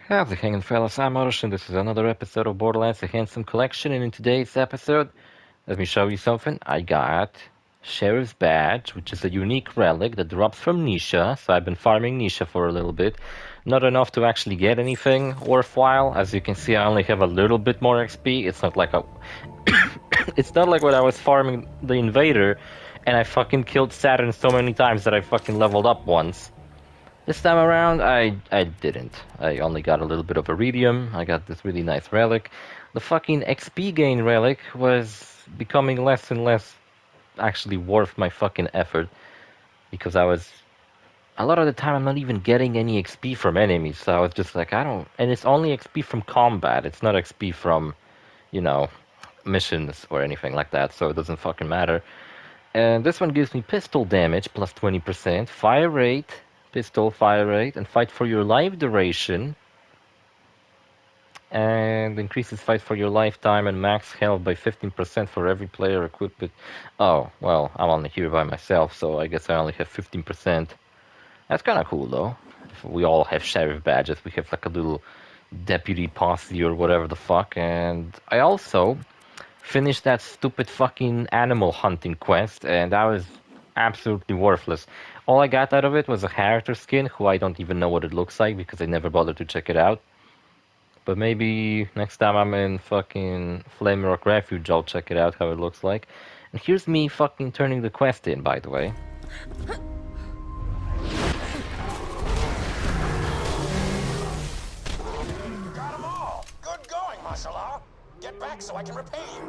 How's it hanging, fellas? I'm OrosZ, and this is another episode of Borderlands The Handsome Collection. And in today's episode, let me show you something. I got Sheriff's Badge, which is a unique relic that drops from Nisha. So I've been farming Nisha for a little bit. Not enough to actually get anything worthwhile. As you can see, I only have a little bit more XP. It's not like a... It's not like when I was farming the Invader, and I fucking killed Saturn so many times that I fucking leveled up once. This time around, I didn't. I only got a little bit of iridium. I got this really nice relic. The fucking XP gain relic was becoming less and less actually worth my fucking effort, because I was a lot of the time I'm not even getting any XP from enemies. So I was just like, I don't. And it's only XP from combat. It's not XP from, you know, missions or anything like that. So it doesn't fucking matter. And this one gives me pistol damage plus 20%, fire rate. Pistol fire rate, and fight for your life duration, and increases fight for your lifetime and max health by 15% for every player equipped with... Oh, well, I'm only here by myself, so I guess I only have 15%. That's kind of cool, though. If we all have sheriff badges, we have like a little deputy posse or whatever the fuck, and I also finished that stupid fucking animal hunting quest, and that was absolutely worthless. All I got out of it was a character skin, who I don't even know what it looks like because I never bothered to check it out. But maybe next time I'm in fucking Flame Rock Refuge, I'll check it out, how it looks like. And here's me fucking turning the quest in, by the way. Got 'em all! Good going, mashallah! Get back so I can repay you!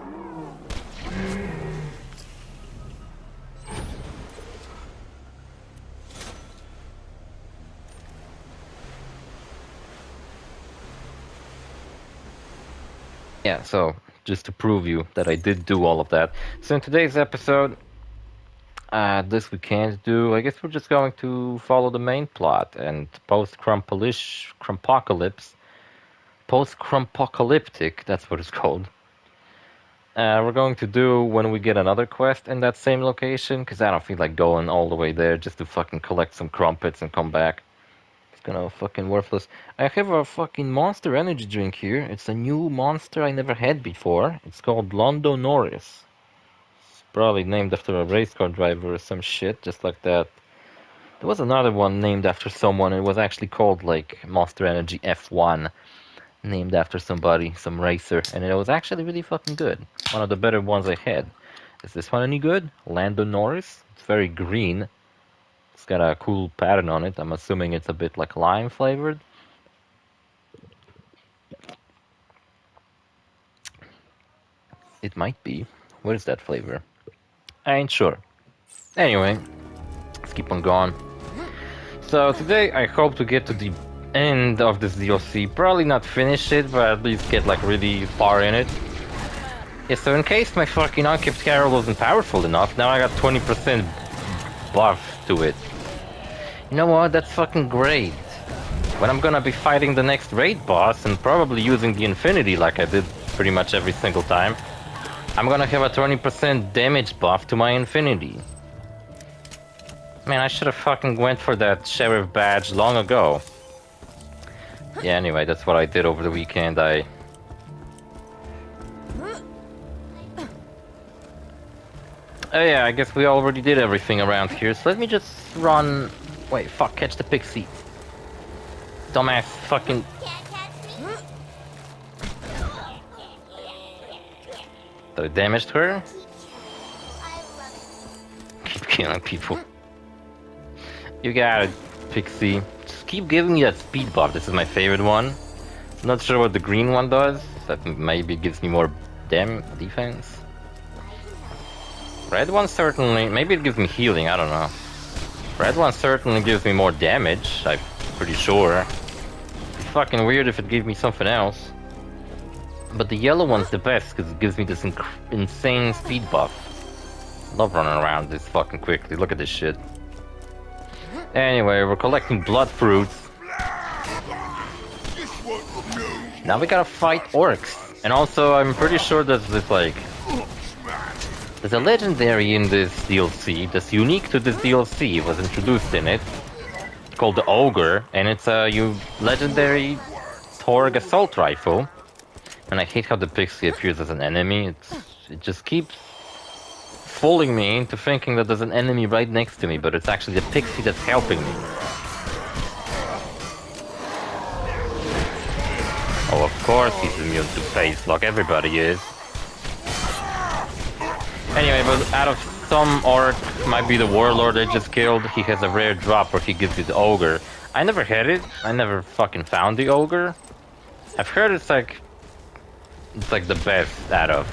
Yeah, so just to prove you that I did do all of that. So in today's episode, this we can't do. I guess we're just going to follow the main plot and post-Crumpocalyptic, that's what it's called. We're going to do when we get another quest in that same location, because I don't feel like going all the way there just to fucking collect some crumpets and come back. It's gonna fucking worthless. I have a fucking monster energy drink here. It's a new monster I never had before. It's called Lando Norris. It's probably named after a race car driver or some shit, just like that. There was another one named after someone. It was actually called like Monster Energy F1, named after somebody, some racer, and it was actually really fucking good. One of the better ones I had. Is this one any good? Lando Norris. It's very green. It's got a cool pattern on it. I'm assuming it's a bit like lime flavored. It might be. What is that flavor? I ain't sure. Anyway, let's keep on going. So today I hope to get to the end of this DLC. Probably not finish it, but at least get like really far in it. Yeah, so in case my fucking unkept carol wasn't powerful enough, now I got 20% buff to it. You know what? That's fucking great. When I'm gonna be fighting the next raid boss and probably using the Infinity like I did pretty much every single time, I'm gonna have a 20% damage buff to my Infinity. Man, I should have fucking went for that Sheriff badge long ago. Yeah, anyway, that's what I did over the weekend. Oh yeah, I guess we already did everything around here, so let me just run... Wait, fuck, catch the pixie. Dumbass fucking... That I damaged her? Keep killing people. You got it, pixie. Just keep giving me that speed buff, this is my favorite one. Not sure what the green one does. That maybe gives me more defense. Red one certainly... Maybe it gives me healing, I don't know. Red one certainly gives me more damage, I'm pretty sure. It'd be fucking weird if it gave me something else. But the yellow one's the best, because it gives me this insane speed buff. Love running around this fucking quickly, look at this shit. Anyway, we're collecting blood fruits. Now we gotta fight Orcs. And also, I'm pretty sure there's this like... There's a legendary in this DLC that's unique to this DLC, was introduced in it. It's called the Ogre, and it's a legendary Torg assault rifle. And I hate how the pixie appears as an enemy. It just keeps fooling me into thinking that there's an enemy right next to me, but it's actually the pixie that's helping me. Oh, of course he's immune to phase lock, everybody is. Anyway, but out of some orc, might be the warlord I just killed, he has a rare drop where he gives you the ogre. I never had it, I never fucking found the ogre. I've heard it's like the best out of.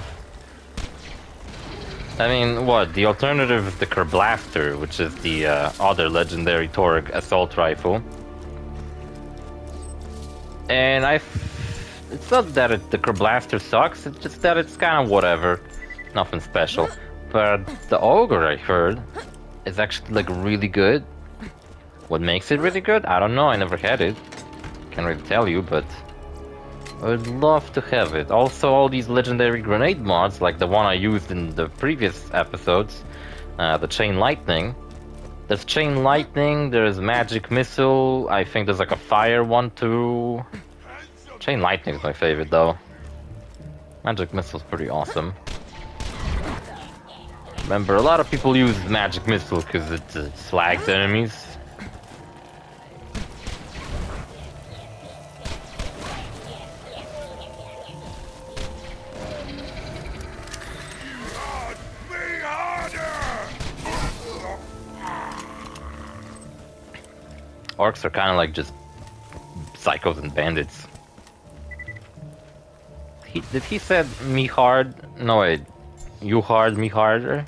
I mean, what? The alternative is the Kerblaster, which is the other legendary Torg assault rifle. And it's not that the Kerblaster sucks, it's just that it's kind of whatever. Nothing special. But the ogre, I heard, is actually like really good. What makes it really good? I don't know, I never had it. Can't really tell you, but I would love to have it. Also, all these legendary grenade mods, like the one I used in the previous episodes, the Chain Lightning. There's Chain Lightning, there's Magic Missile, I think there's like a fire one too. Chain Lightning is my favorite though. Magic Missile's pretty awesome. Remember, a lot of people use Magic Missile because it slags enemies. Orcs are kind of like just psychos and bandits. Did he said me hard? No wait, you hard, me harder?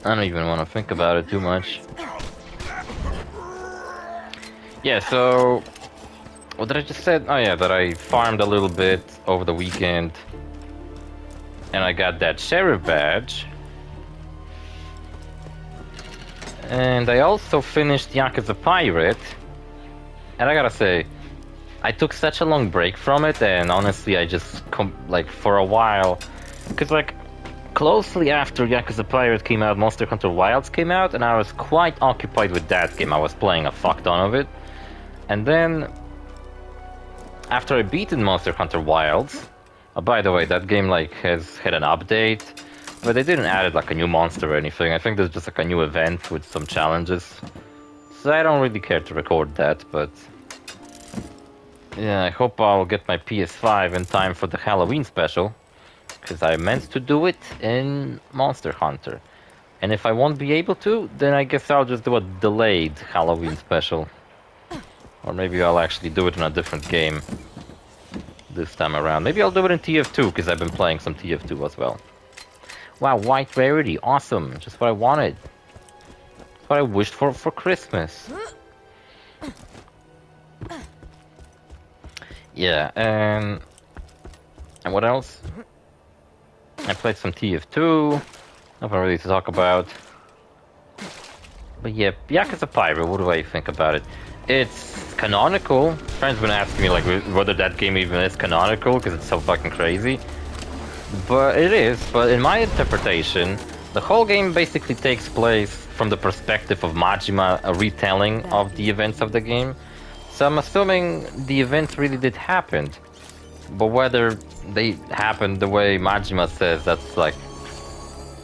I don't even want to think about it too much. Yeah, so what did I just said? Oh yeah, that I farmed a little bit over the weekend, and I got that sheriff badge. And I also finished Yakuza Pirate, and I gotta say, I took such a long break from it, and honestly I just, like, for a while, because like, closely after Yakuza Pirate came out, Monster Hunter Wilds came out, and I was quite occupied with that game. I was playing a fuck ton of it. And then, after I beaten Monster Hunter Wilds, by the way, that game like has had an update, but they didn't add like a new monster or anything. I think there's just like a new event with some challenges. So I don't really care to record that, but yeah, I hope I'll get my PS5 in time for the Halloween special, because I meant to do it in Monster Hunter. And if I won't be able to, then I guess I'll just do a delayed Halloween special. Or maybe I'll actually do it in a different game this time around. Maybe I'll do it in TF2, because I've been playing some TF2 as well. Wow, white rarity, awesome, just what I wanted. That's what I wished for Christmas. Yeah, and what else? I played some TF2, nothing really to talk about. But yeah, Yakuza Pirate, what do I think about it? It's canonical. Friends been asking me like whether that game even is canonical, because it's so fucking crazy. But it is, but in my interpretation, the whole game basically takes place from the perspective of Majima, a retelling of the events of the game. So I'm assuming the events really did happen. But whether they happened the way Majima says, that's like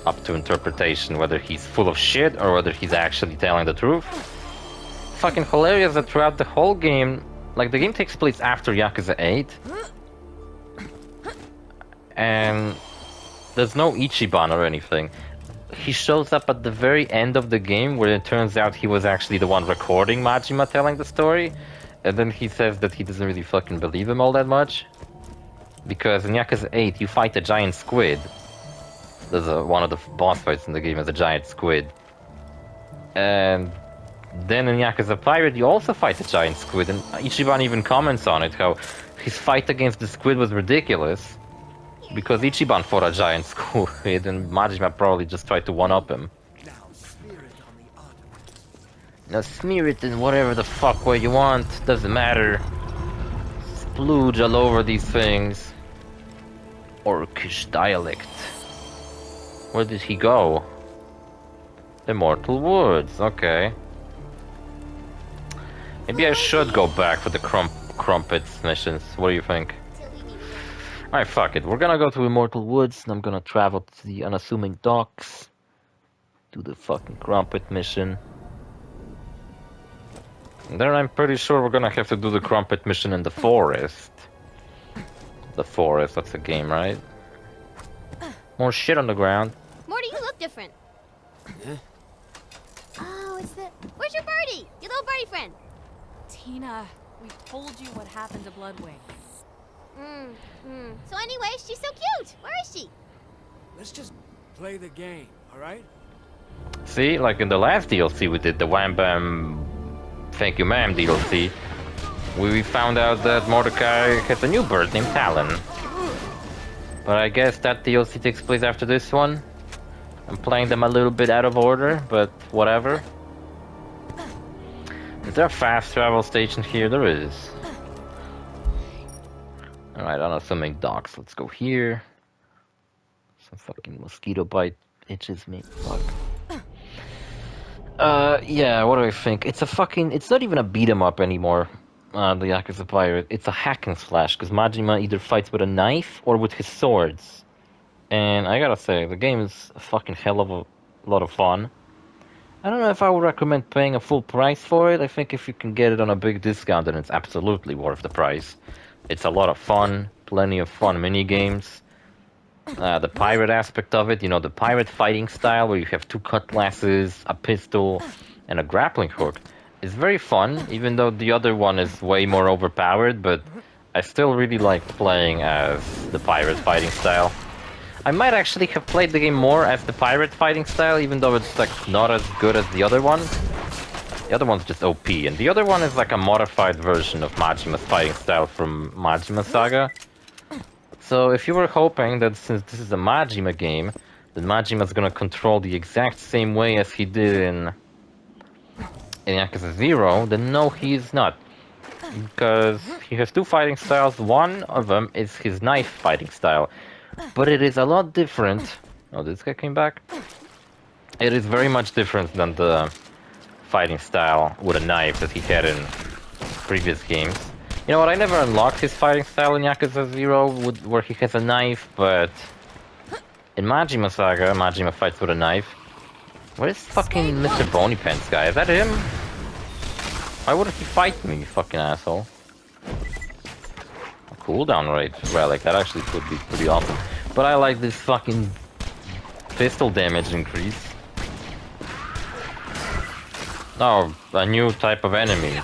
up to interpretation, whether he's full of shit or whether he's actually telling the truth. Fucking hilarious that throughout the whole game, like the game takes place after Yakuza 8. And there's no Ichiban or anything. He shows up at the very end of the game where it turns out he was actually the one recording Majima telling the story. And then he says that he doesn't really fucking believe him all that much. Because in Yakuza 8 you fight a giant squid. There's one of the boss fights in the game is a giant squid. And then in Yakuza Pirate you also fight a giant squid. And Ichiban even comments on it, how his fight against the squid was ridiculous. Because Ichiban fought a giant squid, and Majima probably just tried to one-up him. Now smear it in whatever the fuck way you want, doesn't matter. Splooge all over these things. Orcish dialect. Where did he go? Immortal Woods, okay. Maybe I should go back for the crumpets missions. What do you think? Alright, fuck it. We're gonna go to Immortal Woods, and I'm gonna travel to the unassuming docks. Do the fucking crumpet mission. And then I'm pretty sure we're gonna have to do the crumpet mission in the forest. The forest, that's a game, right? More shit on the ground. Morty, you look different. Oh, it's the... Where's your birdie? Your little birdie friend. Tina, we told you what happened to Bloodwing. So anyway, she's so cute. Where is she? Let's just play the game, alright? See, like in the last DLC we did, the Wham Bam Thank You Ma'am DLC, we found out that Mordecai has a new bird named Talon. But I guess that DLC takes place after this one. I'm playing them a little bit out of order, but whatever. Is there a fast travel station here? There is. Alright, unassuming docks. Let's go here. Some fucking mosquito bite itches me. Fuck. Yeah, what do I think? It's a fucking... It's not even a beat 'em up anymore. The Yakuza Pirate. It's a hack and slash, because Majima either fights with a knife or with his swords. And I gotta say, the game is a fucking hell of a lot of fun. I don't know if I would recommend paying a full price for it. I think if you can get it on a big discount, then it's absolutely worth the price. It's a lot of fun, plenty of fun mini-games. The pirate aspect of it, you know, the pirate fighting style where you have two cutlasses, a pistol, and a grappling hook, is very fun, even though the other one is way more overpowered, but I still really like playing as the pirate fighting style. I might actually have played the game more as the pirate fighting style, even though it's like not as good as the other one. The other one's just OP, and the other one is like a modified version of Majima's fighting style from Majima Saga. So if you were hoping that since this is a Majima game, that Majima's gonna control the exact same way as he did in Yakuza 0, then no, he is not. Because he has two fighting styles. One of them is his knife fighting style. But it is a lot different. Oh, this guy came back? It is very much different than the fighting style with a knife that he had in previous games. You know what, I never unlocked his fighting style in Yakuza 0 where he has a knife, but in Majima Saga, Majima fights with a knife. Where's fucking Mr. Bony Pants guy? Is that him? Why would he fight me, you fucking asshole? A cooldown rate relic, that actually could be pretty awesome. But I like this fucking pistol damage increase. Oh, a new type of enemy.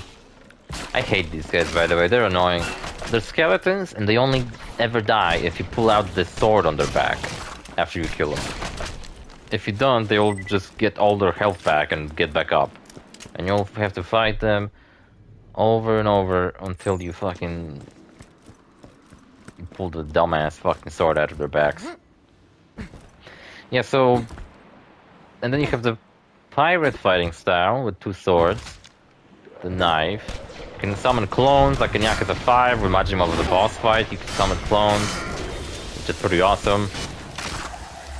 I hate these guys, by the way, they're annoying. They're skeletons, and they only ever die if you pull out the sword on their back after you kill them. If you don't, they'll just get all their health back and get back up. And you'll have to fight them over and over until you fucking... you pull the dumbass fucking sword out of their backs. Yeah, so... and then you have the pirate fighting style with two swords. The knife. You can summon clones, like in Yakuza 5, where Majima was a boss fight. You can summon clones, which is pretty awesome.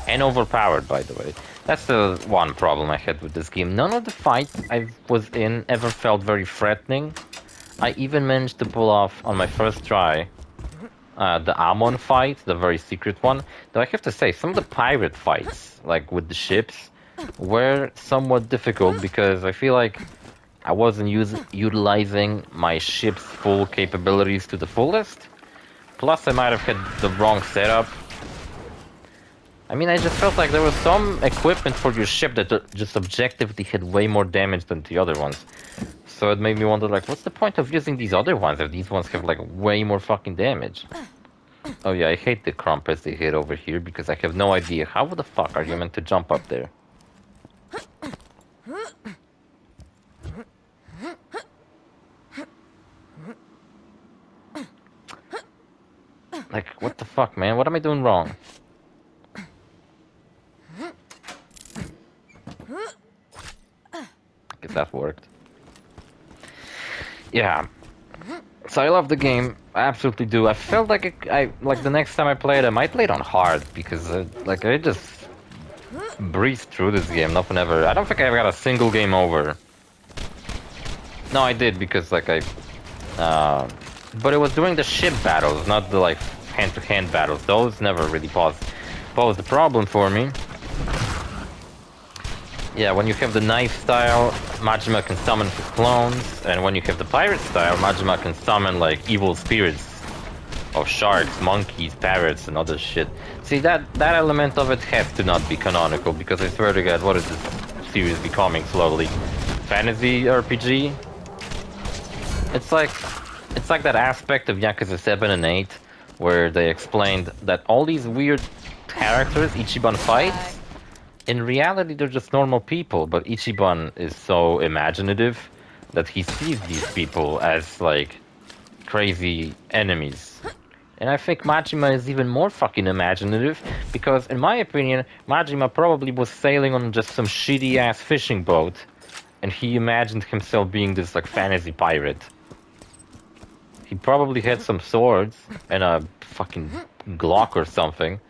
And overpowered, by the way. That's the one problem I had with this game. None of the fights I was in ever felt very threatening. I even managed to pull off, on my first try, the Amon fight, the very secret one. Though I have to say, some of the pirate fights, like with the ships, were somewhat difficult because I feel like I wasn't utilizing my ship's full capabilities to the fullest. Plus, I might have had the wrong setup. I mean, I just felt like there was some equipment for your ship that just objectively had way more damage than the other ones. So it made me wonder, like, what's the point of using these other ones if these ones have, like, way more fucking damage? Oh yeah, I hate the crumpets they hit over here because I have no idea. How the fuck are you meant to jump up there? Like, what the fuck, man? What am I doing wrong? I guess that worked. Yeah. So I love the game. I absolutely do. I felt like like the next time I play it, I might play it on hard because like I just breezed through this game. Nothing ever. I don't think I ever got a single game over No, I did because like but it was during the ship battles, not the like hand-to-hand battles. Those never really posed a problem for me. Yeah, when you have the knife style, Majima can summon his clones, and when you have the pirate style, Majima can summon like evil spirits of sharks, monkeys, parrots, and other shit. See, that element of it has to not be canonical, because I swear to God, what is this series becoming slowly? Fantasy RPG? It's like that aspect of Yakuza 7 and 8, where they explained that all these weird characters Ichiban fights, in reality they're just normal people, but Ichiban is so imaginative that he sees these people as like crazy enemies. And I think Majima is even more fucking imaginative, because in my opinion, Majima probably was sailing on just some shitty ass fishing boat, and he imagined himself being this like fantasy pirate. He probably had some swords and a fucking Glock or something.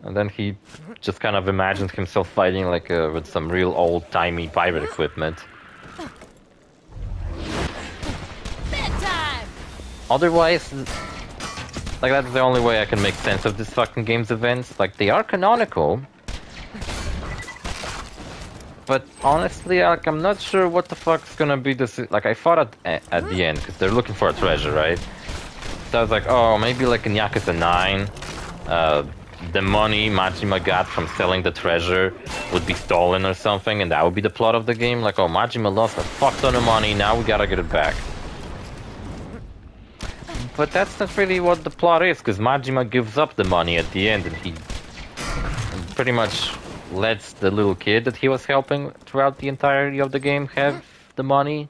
And then he just kind of imagined himself fighting like with some real old-timey pirate equipment. Bedtime! Otherwise, like that's the only way I can make sense of this fucking game's events. Like they are canonical, but honestly, like I'm not sure what the fuck's gonna be this. Like I thought at the end, because they're looking for a treasure, right? So I was like, oh, maybe like in Yakuza 9, the money Majima got from selling the treasure would be stolen or something, and that would be the plot of the game. Like, oh, Majima lost a fuck ton of money, now we gotta get it back. But that's not really what the plot is, because Majima gives up the money at the end, and he pretty much lets the little kid that he was helping throughout the entirety of the game have the money,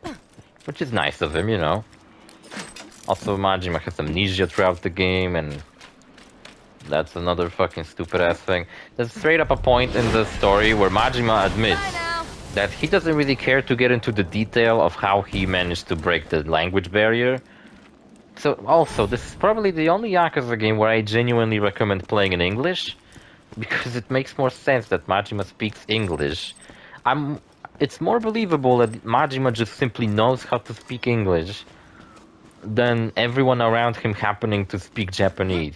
which is nice of him, you know. Also, Majima has amnesia throughout the game, and that's another fucking stupid-ass thing. There's straight up a point in the story where Majima admits that he doesn't really care to get into the detail of how he managed to break the language barrier. So, also, this is probably the only Yakuza game where I genuinely recommend playing in English, because it makes more sense that Majima speaks English. It's more believable that Majima just simply knows how to speak English than everyone around him happening to speak Japanese.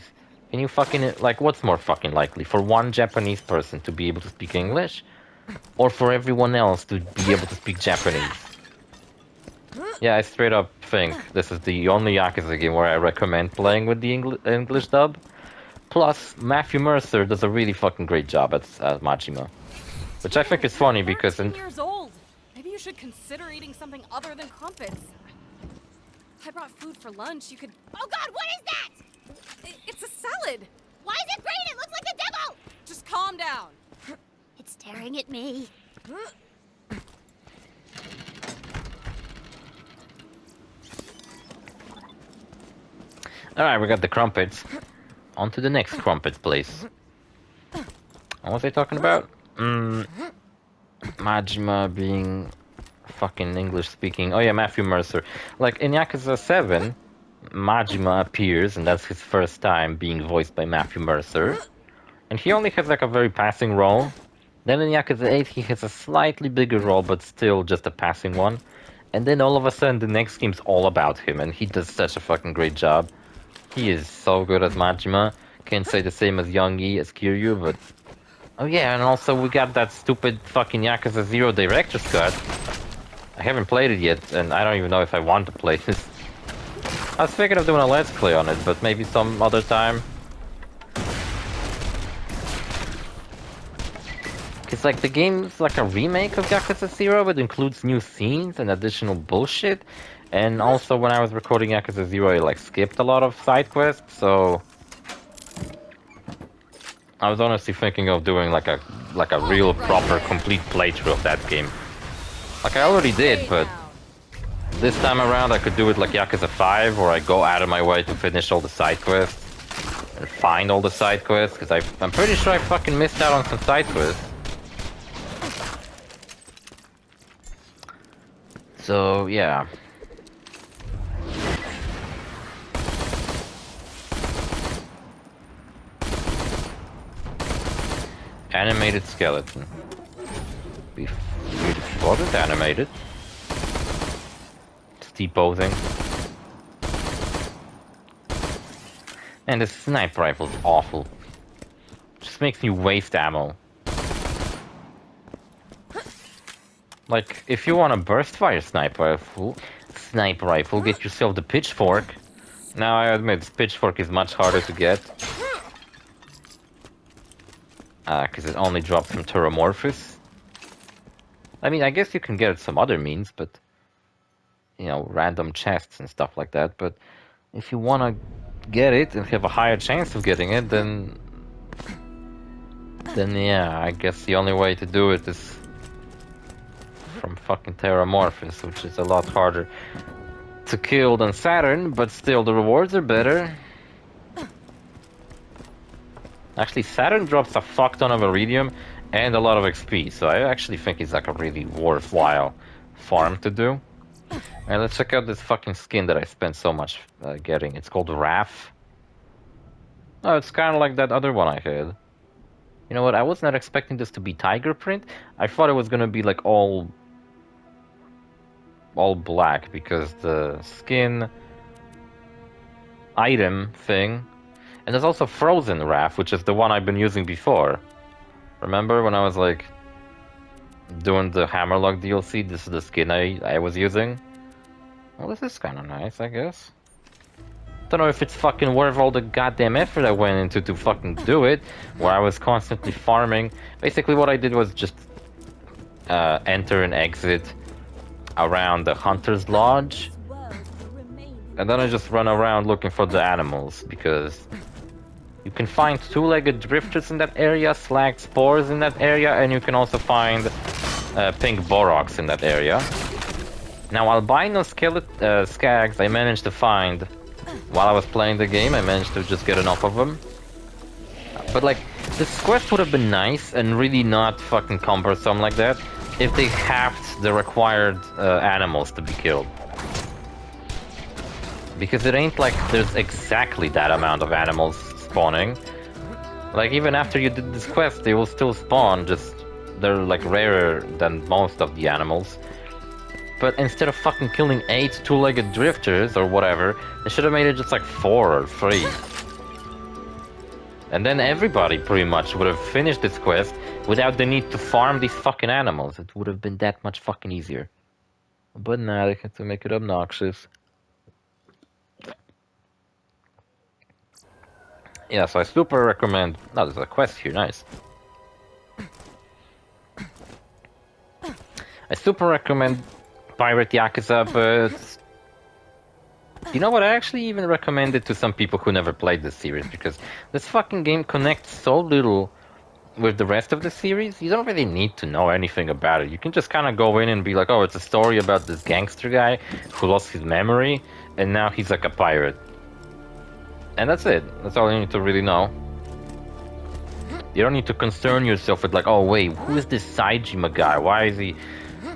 Can you fucking, like, what's more fucking likely? For one Japanese person to be able to speak English? Or for everyone else to be able to speak Japanese? Yeah, I straight up think this is the only Yakuza game where I recommend playing with the English dub. Plus, Matthew Mercer does a really fucking great job at Majima. Which I think is funny because... You're 13 years old. Maybe you should consider eating something other than crumpets. I brought food for lunch. You could... Oh God, what is that? It's a salad. Why is it green? It looks like the devil! Just calm down. It's staring at me. Alright, we got the crumpets. On to the next crumpets place. What was I talking about? Majima being fucking English speaking. Oh yeah, Matthew Mercer. Like in Yakuza 7, Majima appears, and that's his first time being voiced by Matthew Mercer. And he only has like a very passing role. Then in Yakuza 8, he has a slightly bigger role, but still just a passing one. And then all of a sudden, the next game's all about him, and he does such a fucking great job. He is so good as Majima. Can't say the same as Youngie, as Kiryu, but... Oh yeah, and also we got that stupid fucking Yakuza 0 director's cut. I haven't played it yet, and I don't even know if I want to play this. I was thinking of doing a let's play on it, but maybe some other time. It's like the game's like a remake of Yakuza 0, it includes new scenes and additional bullshit. And also when I was recording Yakuza 0, I like skipped a lot of side quests, so... I was honestly thinking of doing like a real proper complete playthrough of that game. Like I already did, but this time around I could do it like Yakuza 5, or I go out of my way to finish all the side quests and find all the side quests, because I'm pretty sure I fucking missed out on some side quests. So yeah. Animated skeleton. We spotted animated. T-posing. And the sniper rifle's awful. Just makes me waste ammo. Like, if you want a burst fire sniper rifle, get yourself the pitchfork. Now I admit, this pitchfork is much harder to get. Because it only drops from Terramorphous. I mean, I guess you can get it some other means, but... You know, random chests and stuff like that, but... If you wanna get it and have a higher chance of getting it, then yeah, I guess the only way to do it is from fucking Terramorphous, which is a lot harder to kill than Saturn, but still the rewards are better. Actually, Saturn drops a fuck ton of Iridium and a lot of XP, so I actually think it's like a really worthwhile farm to do. Alright, let's check out this fucking skin that I spent so much getting. It's called Raph. Oh, it's kind of like that other one I had. You know what, I was not expecting this to be tiger print. I thought it was gonna be like all black, because the skin item thing. And there's also Frozen Raph, which is the one I've been using before. Remember when I was like doing the Hammerlock DLC? This is the skin I was using. Well, this is kind of nice, I guess. Don't know if it's fucking worth all the goddamn effort I went into to fucking do it, where I was constantly farming. Basically what I did was just enter and exit around the Hunter's Lodge, and then I just run around looking for the animals, because you can find two-legged drifters in that area, slag spores in that area, and you can also find pink Boroks in that area. Now, albino skags I managed to find while I was playing the game. I managed to just get enough of them. But like, this quest would have been nice and really not fucking cumbersome like that if they halved the required animals to be killed. Because it ain't like there's exactly that amount of animals spawning. Like, even after you did this quest, they will still spawn, just they're like rarer than most of the animals. But instead of fucking killing 8 two-legged drifters or whatever, they should have made it just like 4 or 3. And then everybody pretty much would have finished this quest without the need to farm these fucking animals. It would have been that much fucking easier. But nah, they had to make it obnoxious. Yeah, so I super recommend... Oh, there's a quest here, nice. I super recommend Pirate Yakuza, but... You know what, I actually even recommend it to some people who never played this series, because this fucking game connects so little with the rest of the series. You don't really need to know anything about it. You can just kind of go in and be like, oh, it's a story about this gangster guy who lost his memory, and now he's like a pirate. And that's it. That's all you need to really know. You don't need to concern yourself with like, oh wait, who is this Saejima guy? Why is he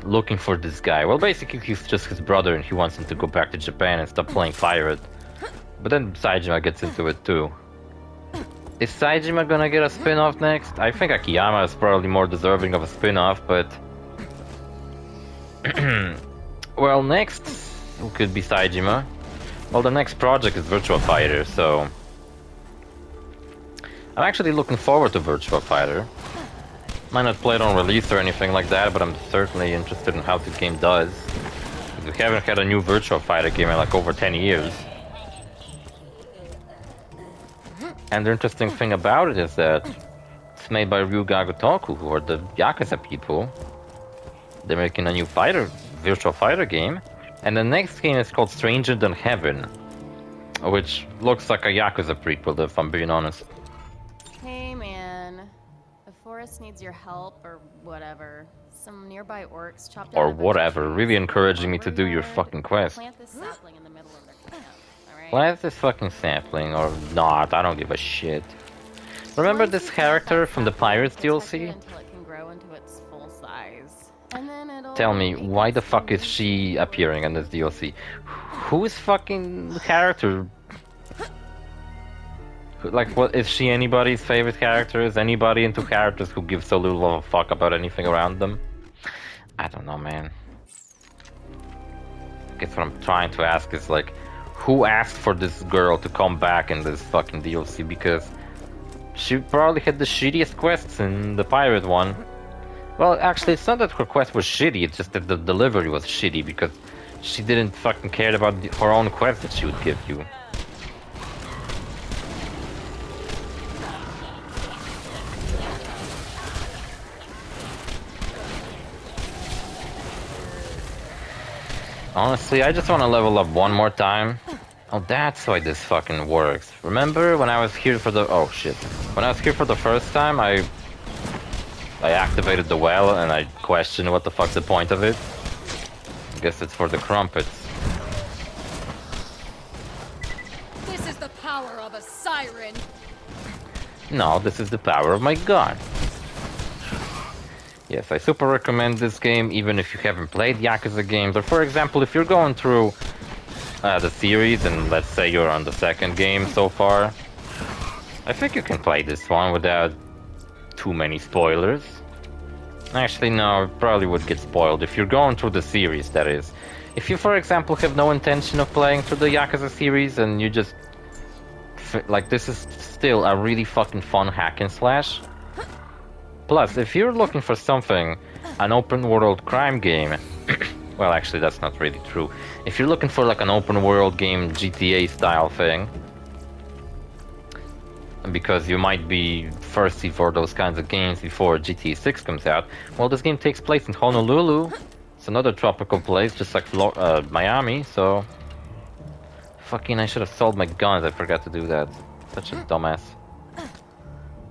looking for this guy? Well, basically he's just his brother and he wants him to go back to Japan and stop playing pirate. But then Saejima gets into it too. Is Saejima gonna get a spin-off next? I think Akiyama is probably more deserving of a spin-off, but... well, next could be Saejima. Well, the next project is Virtua Fighter, so... I'm actually looking forward to Virtua Fighter. Might not play it on release or anything like that, but I'm certainly interested in how the game does. We haven't had a new Virtua Fighter game in like over 10 years. And the interesting thing about it is that it's made by Ryuga Gotoku, who are the Yakuza people. They're making a new Virtua Fighter game. And the next game is called Stranger Than Heaven, which looks like a Yakuza prequel, if I'm being honest. Hey man, the forest needs your help or whatever. Some nearby orcs chopped Or down a bunch of whatever, trees really in encouraging me to lumber do your yard. fucking quest. Plant this sapling in the middle of their camp, alright? Plant this fucking sapling, or not, I don't give a shit. Remember this character from the Pirates DLC? Until it can grow into its full size. And then it'll Tell me, make why the its fuck is own she appearing in this DLC? Who's fucking the character? Like, what, is she anybody's favorite character? Is anybody into characters who give so little of a fuck about anything around them? I don't know, man. guess what I'm trying to ask is like, who asked for this girl to come back in this fucking DLC? Because she probably had the shittiest quests in the pirate one. Well, actually, it's not that her quest was shitty, it's just that the delivery was shitty because she didn't fucking care about her own quest that she would give you. Honestly, I just want to level up one more time. Oh, that's why this fucking works. Remember when I was here for the... Oh, shit. When I was here for the first time, I activated the well and I questioned what the fuck's the point of it. I guess it's for the crumpets. This is the power of a siren. No, this is the power of my gun. Yes, I super recommend this game even if you haven't played Yakuza games. Or for example, if you're going through the series and let's say you're on the second game so far, I think you can play this one without too many spoilers. Actually, no, it probably would get spoiled if you're going through the series, that is. If you, for example, have no intention of playing through the Yakuza series and you just... like, this is still a really fucking fun hack and slash. Plus, if you're looking for something, an open world crime game... well, actually, that's not really true. If you're looking for like an open world game, GTA style thing, because you might be thirsty for those kinds of games before GTA 6 comes out, well, this game takes place in Honolulu. It's another tropical place, just like Miami, so... Fucking, I should have sold my guns, I forgot to do that. Such a dumbass.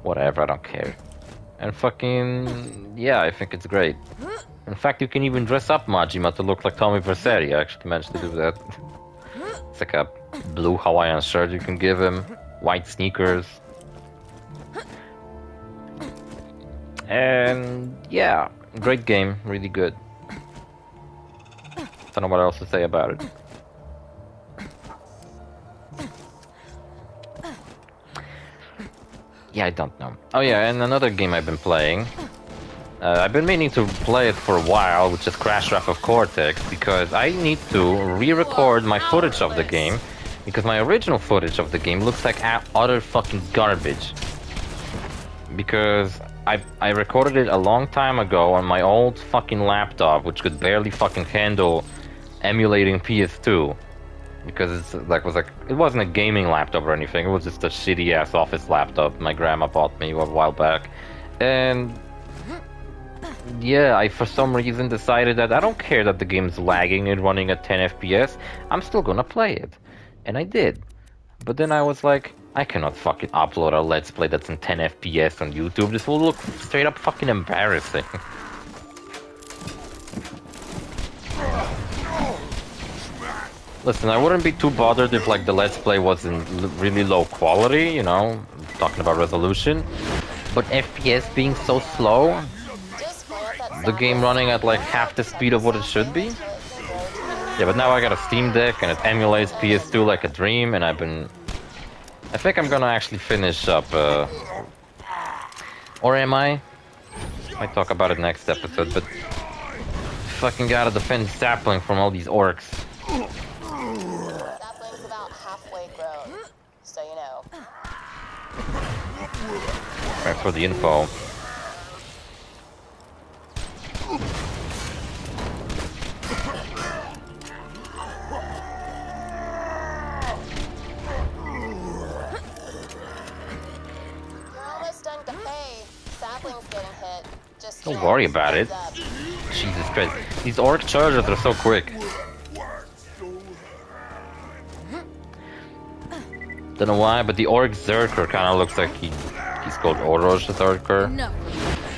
Whatever, I don't care. And fucking... yeah, I think it's great. In fact, you can even dress up Majima to look like Tommy Vercetti. I actually managed to do that. It's like a blue Hawaiian shirt you can give him. White sneakers. And yeah, great game, really good. Don't know what else to say about it. Yeah, I don't know. Oh yeah, and another game I've been playing. I've been meaning to play it for a while, which is Crash Wrath of Cortex, because I need to re-record my footage of the game, because my original footage of the game looks like utter fucking garbage. Because I recorded it a long time ago on my old fucking laptop, which could barely fucking handle emulating PS2. Because it wasn't a gaming laptop or anything, it was just a shitty ass office laptop my grandma bought me a while back. And yeah, I for some reason decided that I don't care that the game's lagging and running at 10 FPS, I'm still gonna play it. And I did. But then I was like, I cannot fucking upload a Let's Play that's in 10 FPS on YouTube, this will look straight up fucking embarrassing. Listen, I wouldn't be too bothered if like the Let's Play was in really low quality, you know, talking about resolution. But FPS being so slow, the game running at like half the speed of what it should be. Yeah, but now I got a Steam Deck and it emulates PS2 like a dream, and I think I'm gonna actually finish up, or am I? Might talk about it next episode, but fucking gotta defend Sapling from all these orcs. Sapling's about halfway grown, so you know. Thanks for the info. Don't worry about it. Jesus Christ. These orc chargers are so quick. Don't know why, but the orc Zerker kind of looks like he's called OrosZ Zerker. No.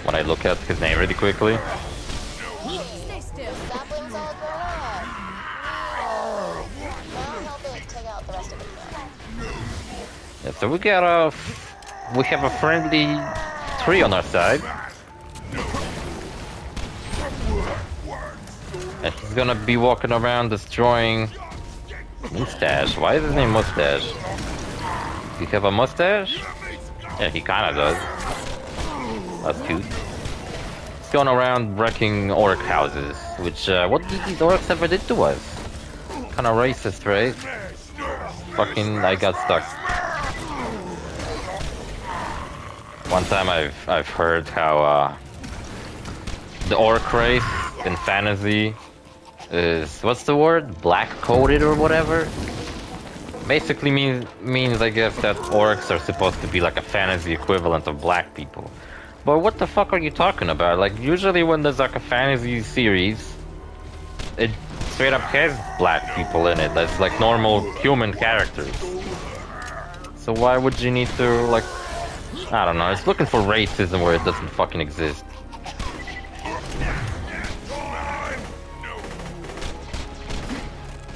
When I look at his name really quickly. Stay still. Sapling's all grown up. Now help it take out the rest of it. Yeah, so we have a friendly tree on our side. And he's gonna be walking around destroying Mustache. Why is his name Mustache? Does he have a mustache? Yeah, he kinda does. That's cute. He's going around wrecking orc houses, which, what did these orcs ever did to us? Kinda racist, right? Fucking, I got stuck. One time I've heard how the orc race in fantasy is, what's the word? Black coded or whatever? Basically means I guess that orcs are supposed to be like a fantasy equivalent of black people. But what the fuck are you talking about? Like usually when there's like a fantasy series, it straight up has black people in it. That's like normal human characters. So why would you need to like, I don't know, it's looking for racism where it doesn't fucking exist.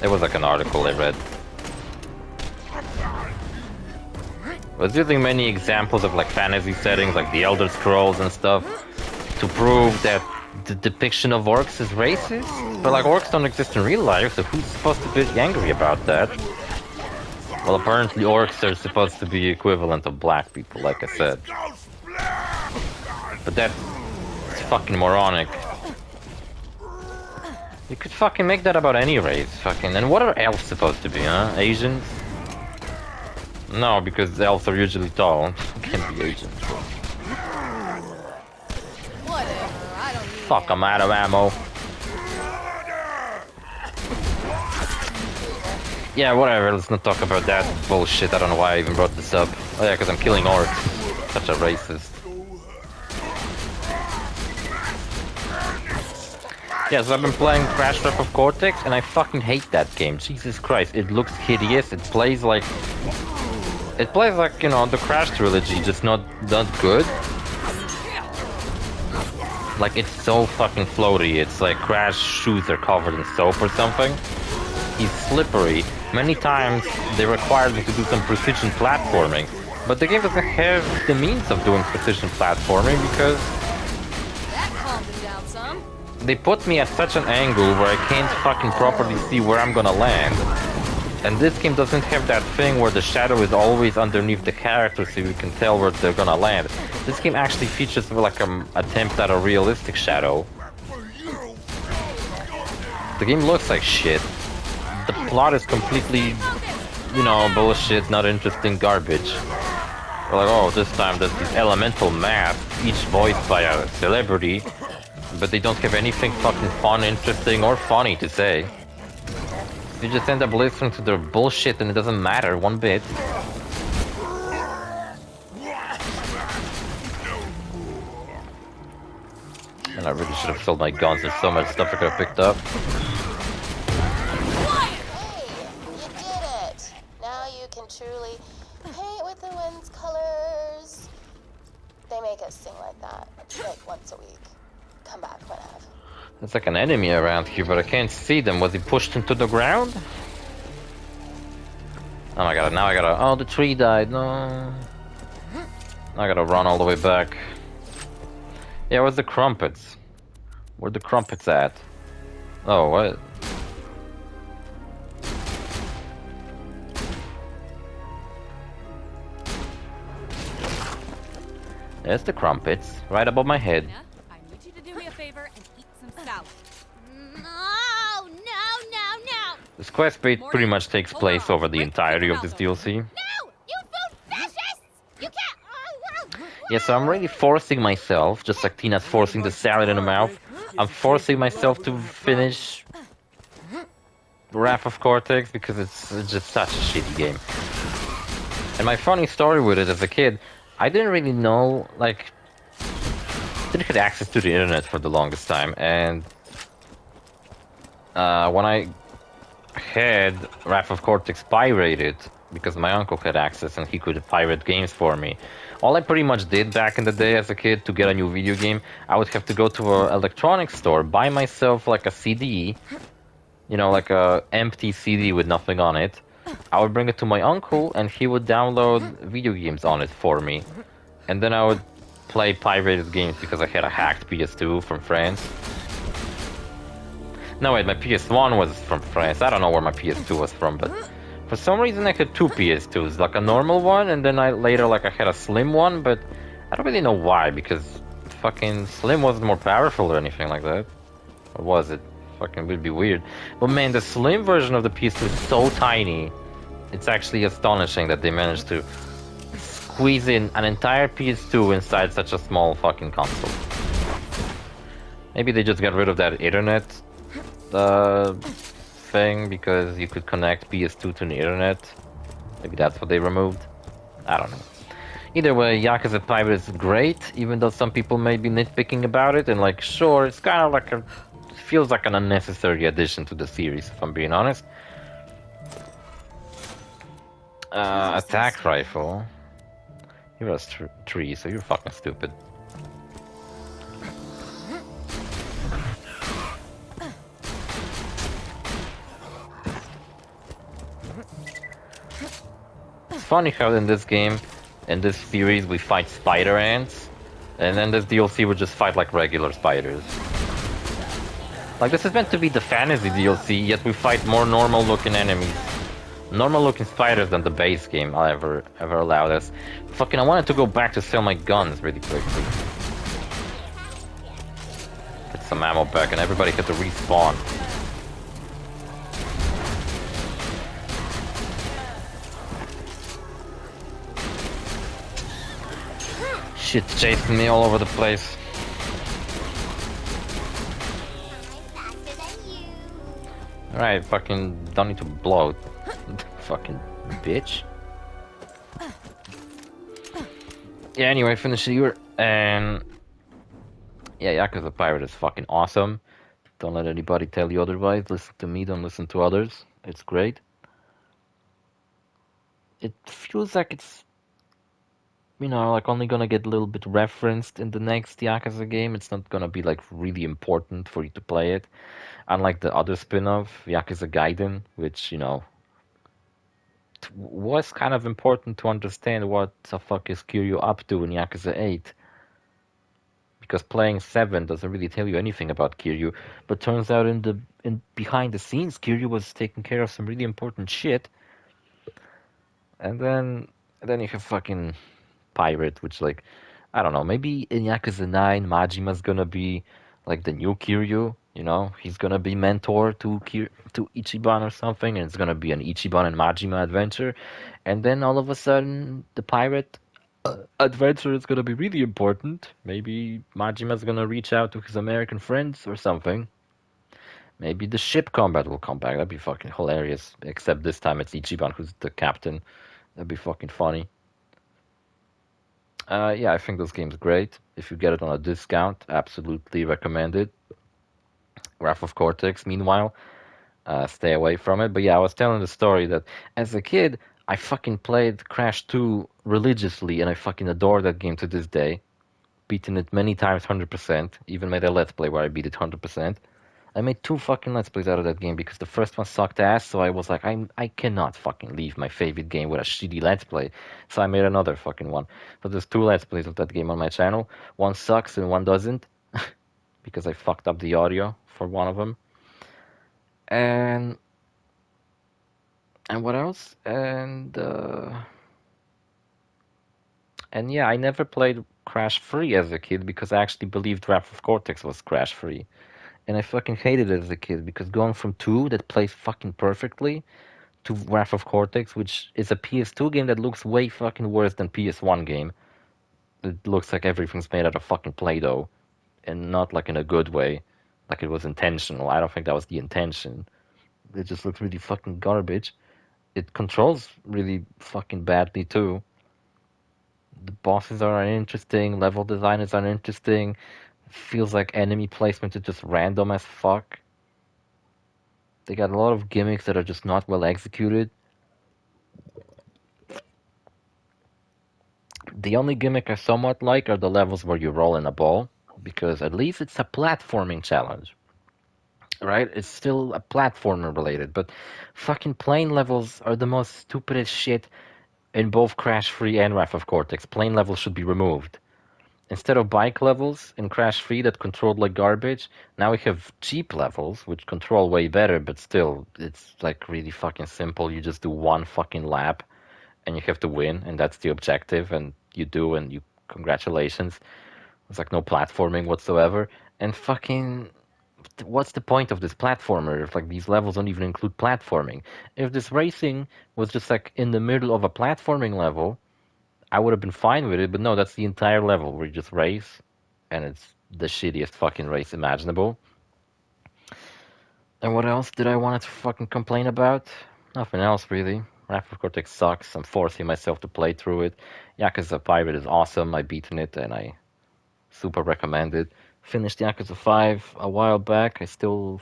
It was like an article I read. I was using many examples of like fantasy settings like the Elder Scrolls and stuff to prove that the depiction of orcs is racist. But like orcs don't exist in real life, so who's supposed to be angry about that? Well, apparently orcs are supposed to be equivalent of black people, like I said. But that's fucking moronic. You could fucking make that about any race, fucking. And what are elves supposed to be, huh? Asians? No, because elves are usually tall. Can't be Asians. Whatever, I don't need Fuck, I'm out of ammo. Yeah, whatever, let's not talk about that bullshit. I don't know why I even brought this up. Oh yeah, because I'm killing orcs. Such a racist. Yeah, so I've been playing Crash Wrath of Cortex, and I fucking hate that game. Jesus Christ, it looks hideous. It plays like, you know, the Crash trilogy, just not good. Like, it's so fucking floaty. It's like Crash shoes are covered in soap or something. He's slippery. Many times they require me to do some precision platforming, but the game doesn't have the means of doing precision platforming because that. Calmed him down some. they put me at such an angle where I can't fucking properly see where I'm gonna land. And this game doesn't have that thing where the shadow is always underneath the character so you can tell where they're gonna land. This game actually features like an attempt at a realistic shadow. The game looks like shit. The plot is completely, you know, bullshit, not interesting garbage. We're like, oh, this time there's these elemental masks, each voiced by a celebrity, but they don't have anything fucking fun, interesting, or funny to say. You just end up listening to their bullshit and it doesn't matter one bit. And I really should have sold my guns, there's so much stuff I could have picked up. Truly paint with the wind's colors. They make us sing like that, like once a week. Come back whenever. There's like an enemy around here, but I can't see them. Was he pushed into the ground? Oh my god, now I gotta... Oh, the tree died, no. Now I gotta run all the way back. Yeah, where's the crumpets? Where the crumpets at? Oh, what? There's the crumpets, right above my head. I need you to do me a favor and eat some salad. No, no, no, no. This quest pretty much takes place over the entirety of this DLC. No, you food fascists! You can't. Yeah, so I'm really forcing myself, just like Tina's forcing the salad in her mouth. I'm forcing myself to finish Wrath of Cortex because it's just such a shitty game. And my funny story with it as a kid, I didn't really know, like, didn't get access to the internet for the longest time, and when I had Wrath of Cortex pirated, because my uncle had access and he could pirate games for me, all I pretty much did back in the day as a kid to get a new video game, I would have to go to an electronics store, buy myself like a CD, you know, like a empty CD with nothing on it. I would bring it to my uncle and he would download video games on it for me. And then I would play pirated games because I had a hacked PS2 from France. No wait, my PS1 was from France. I don't know where my PS2 was from, but for some reason I had two PS2s, like a normal one and then I had a slim one, but I don't really know why, because fucking slim wasn't more powerful or anything like that. Or was it? fucking would be weird. But man, the slim version of the PS2 is so tiny. It's actually astonishing that they managed to squeeze in an entire PS2 inside such a small fucking console. Maybe they just got rid of that internet thing because you could connect PS2 to the internet. Maybe that's what they removed. I don't know. Either way, Yakuza Pirate is great, even though some people may be nitpicking about it, and like, sure, it's kind of like feels like an unnecessary addition to the series, if I'm being honest. Attack rifle. You're a tree, so you're fucking stupid. It's funny how in this game, in this series, we fight spider ants, and then this DLC would just fight like regular spiders. Like, this is meant to be the fantasy DLC, yet we fight more normal-looking enemies. Normal-looking spiders than the base game ever allowed us. Fucking, I wanted to go back to sell my guns really quickly. Get some ammo back, and everybody had to respawn. Shit's chasing me all over the place. Alright, fucking don't need to blow. Fucking bitch. Yeah, anyway, finish the year. And yeah, Yakuza Pirate is fucking awesome. Don't let anybody tell you otherwise. Listen to me, don't listen to others. It's great. It feels like it's, you know, like only gonna get a little bit referenced in the next Yakuza game. It's not gonna be like really important for you to play it. Unlike the other spin-off, Yakuza Gaiden, which, you know, was kind of important to understand what the fuck is Kiryu up to in Yakuza 8. Because playing 7 doesn't really tell you anything about Kiryu, but turns out in behind the scenes, Kiryu was taking care of some really important shit. And then you have fucking Pirate, which, like, I don't know, maybe in Yakuza 9, Majima's gonna be like the new Kiryu, you know? He's gonna be mentor to Ichiban or something, and it's gonna be an Ichiban and Majima adventure. And then all of a sudden, the Pirate adventure is gonna be really important. Maybe Majima's gonna reach out to his American friends or something. Maybe the ship combat will come back. That'd be fucking hilarious. Except this time it's Ichiban who's the captain. That'd be fucking funny. Yeah, I think this game's great. If you get it on a discount, absolutely recommend it. Wrath of Cortex, meanwhile, stay away from it. But yeah, I was telling the story that as a kid, I fucking played Crash 2 religiously, and I fucking adore that game to this day. Beaten it many times, 100%. Even made a Let's Play where I beat it 100%. I made 2 fucking Let's Plays out of that game because the first one sucked ass, so I was like, I cannot fucking leave my favorite game with a shitty Let's Play. So I made another fucking one. So there's 2 Let's Plays of that game on my channel. One sucks and one doesn't. Because I fucked up the audio for one of them. And what else? And yeah, I never played Crash 3 as a kid because I actually believed Wrath of Cortex was Crash 3. And I fucking hated it as a kid because going from 2 that plays fucking perfectly to Wrath of Cortex, which is a PS2 game that looks way fucking worse than PS1 game. It looks like everything's made out of fucking Play-Doh. And not like in a good way. Like it was intentional. I don't think that was the intention. It just looks really fucking garbage. It controls really fucking badly too. The bosses are uninteresting, level design is uninteresting. Feels like enemy placement is just random as fuck. They got a lot of gimmicks that are just not well executed. The only gimmick I somewhat like are the levels where you roll in a ball, because at least it's a platforming challenge. Right? It's still a platformer related, but fucking plane levels are the most stupidest shit in both Crash 3 and Wrath of Cortex. Plane levels should be removed. Instead of bike levels in Crash 3 that controlled like garbage, now we have Jeep levels, which control way better, but still, it's like really fucking simple. You just do one fucking lap, and you have to win, and that's the objective, and you do, and you, congratulations. It's like no platforming whatsoever. And fucking what's the point of this platformer if like these levels don't even include platforming? If this racing was just like in the middle of a platforming level, I would have been fine with it, but no, that's the entire level where you just race, and it's the shittiest fucking race imaginable. And what else did I want to fucking complain about? Nothing else really. Raptor Cortex sucks. I'm forcing myself to play through it. Yakuza Pirate is awesome. I've beaten it and I super recommend it. Finished Yakuza 5 a while back. I still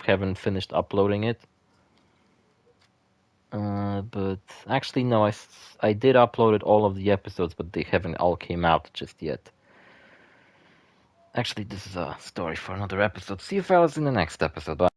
haven't finished uploading it. But actually, no, I did upload it, all of the episodes, but they haven't all came out just yet. Actually, this is a story for another episode. See you fellas in the next episode. Bye.